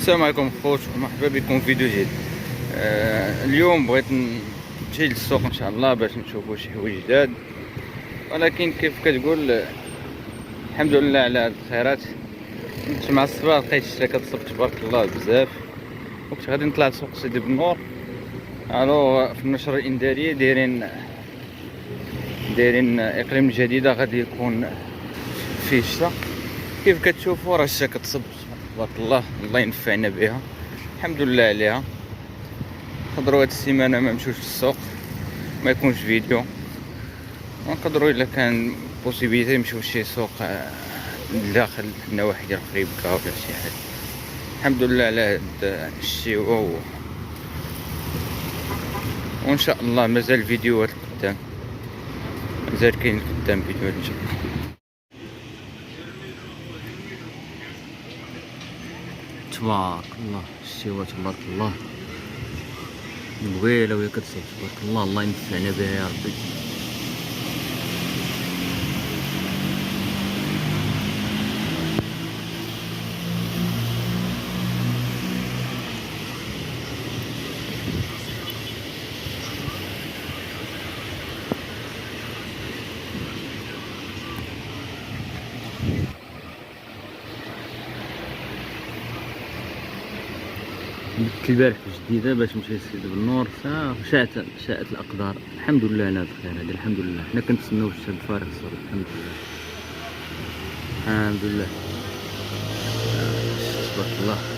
السلام عليكم خوت ومرحبا بكم في فيديو جديد. اليوم بغيت نمشي للسوق ان شاء الله باش نشوفوا شي حوايج جداد، ولكن كيف كتقول الحمد لله على هاد الخيرات. كنت مع الصباح لقيت الشتا كتصب تبارك الله بزاف، وكنت غادي نطلع لسوق سيدي بنور. الو في النشرة الإنذارية دايرين اقليم جديدة غادي يكون فيه الشتا. كيف كتشوفوا راه الشتا كتصب تبارك الله، الله ينفعنا بها الحمد لله عليها. نقدروا هاد السيمانه ما نمشيوش للسوق، ما يكونش فيديو، ونقدروا الا كان بوسيبيتي نمشيو لشي سوق داخل النواحي ديال خريبكا ولا شي حاجه. الحمد لله على هاد الشيء وان شاء الله مازال فيديوهات قدام، مازال كاين قدام فيديوهات ان شاء الله. تبارك الله الشيوه تبارك الله مبغيله وهي كتصب تبارك الله، الله ينفعنا بها يا ربي. بدت البارح جديده باش نمشي لسيدي بنور، شاءت الاقدار. الحمد لله على هذا الخير هذا، الحمد لله. حنا كنتسناو الشتا بفارغ الصبر، الحمد لله الحمد لله. تبارك الله.